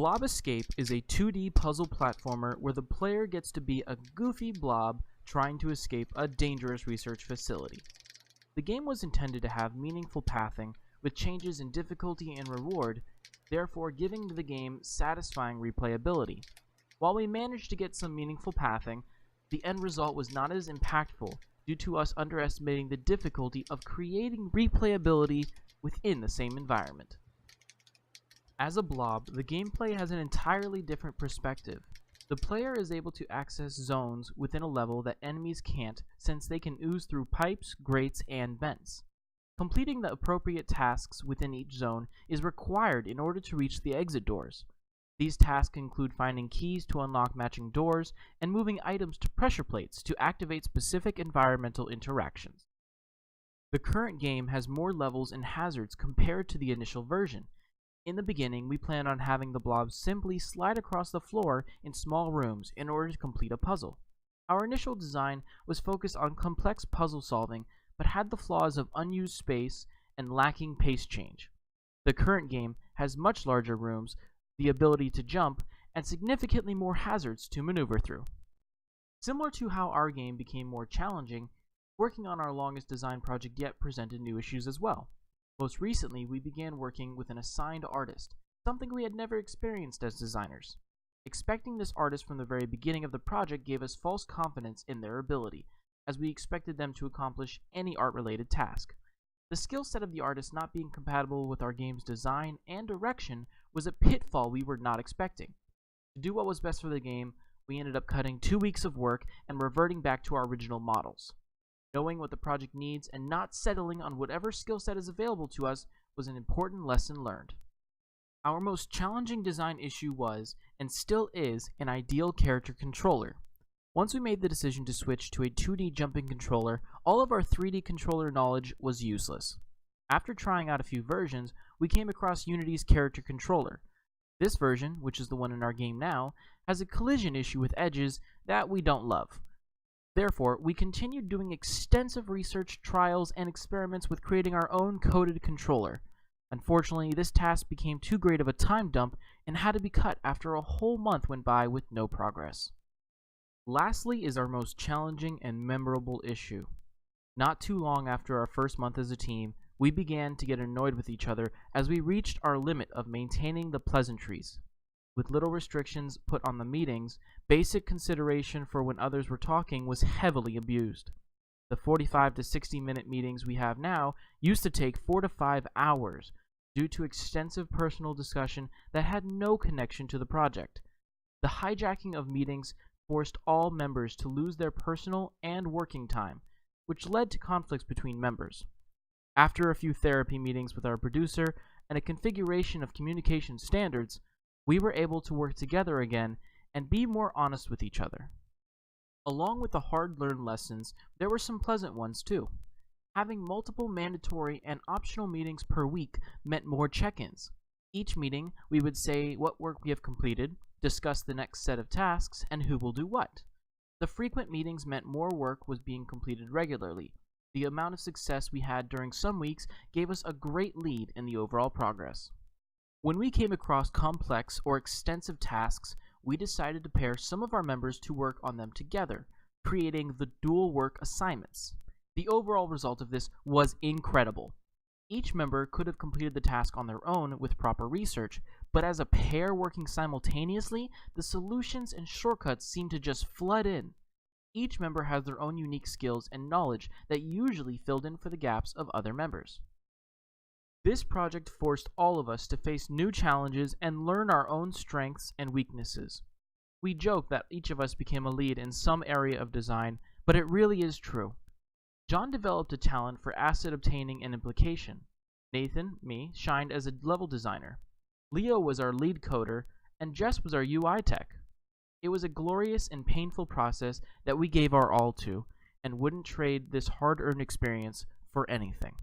Blob Escape is a 2D puzzle platformer where the player gets to be a goofy blob trying to escape a dangerous research facility. The game was intended to have meaningful pathing, with changes in difficulty and reward, therefore giving the game satisfying replayability. While we managed to get some meaningful pathing, the end result was not as impactful due to us underestimating the difficulty of creating replayability within the same environment. As a blob, the gameplay has an entirely different perspective. The player is able to access zones within a level that enemies can't, since they can ooze through pipes, grates, and vents. Completing the appropriate tasks within each zone is required in order to reach the exit doors. These tasks include finding keys to unlock matching doors and moving items to pressure plates to activate specific environmental interactions. The current game has more levels and hazards compared to the initial version. In the beginning, we planned on having the blobs simply slide across the floor in small rooms in order to complete a puzzle. Our initial design was focused on complex puzzle solving, but had the flaws of unused space and lacking pace change. The current game has much larger rooms, the ability to jump, and significantly more hazards to maneuver through. Similar to how our game became more challenging, working on our longest design project yet presented new issues as well. Most recently, we began working with an assigned artist, something we had never experienced as designers. Expecting this artist from the very beginning of the project gave us false confidence in their ability, as we expected them to accomplish any art-related task. The skill set of the artist not being compatible with our game's design and direction was a pitfall we were not expecting. To do what was best for the game, we ended up cutting 2 weeks of work and reverting back to our original models. Knowing what the project needs and not settling on whatever skill set is available to us was an important lesson learned. Our most challenging design issue was, and still is, an ideal character controller. Once we made the decision to switch to a 2D jumping controller, all of our 3D controller knowledge was useless. After trying out a few versions, we came across Unity's character controller. This version, which is the one in our game now, has a collision issue with edges that we don't love. Therefore, we continued doing extensive research, trials, and experiments with creating our own coded controller. Unfortunately, this task became too great of a time dump and had to be cut after a whole month went by with no progress. Lastly is our most challenging and memorable issue. Not too long after our first month as a team, we began to get annoyed with each other as we reached our limit of maintaining the pleasantries. With little restrictions put on the meetings, basic consideration for when others were talking was heavily abused. The 45 to 60-minute meetings we have now used to take 4 to 5 hours due to extensive personal discussion that had no connection to the project. The hijacking of meetings forced all members to lose their personal and working time, which led to conflicts between members. After a few therapy meetings with our producer and a configuration of communication standards, we were able to work together again and be more honest with each other. Along with the hard-learned lessons, there were some pleasant ones too. Having multiple mandatory and optional meetings per week meant more check-ins. Each meeting, we would say what work we have completed, discuss the next set of tasks, and who will do what. The frequent meetings meant more work was being completed regularly. The amount of success we had during some weeks gave us a great lead in the overall progress. When we came across complex or extensive tasks, we decided to pair some of our members to work on them together, creating the dual work assignments. The overall result of this was incredible. Each member could have completed the task on their own with proper research, but as a pair working simultaneously, the solutions and shortcuts seemed to just flood in. Each member has their own unique skills and knowledge that usually filled in for the gaps of other members. This project forced all of us to face new challenges and learn our own strengths and weaknesses. We joke that each of us became a lead in some area of design, but it really is true. John developed a talent for asset obtaining and implication. Nathan, me, shined as a level designer. Leo was our lead coder, and Jess was our UI tech. It was a glorious and painful process that we gave our all to, and wouldn't trade this hard-earned experience for anything.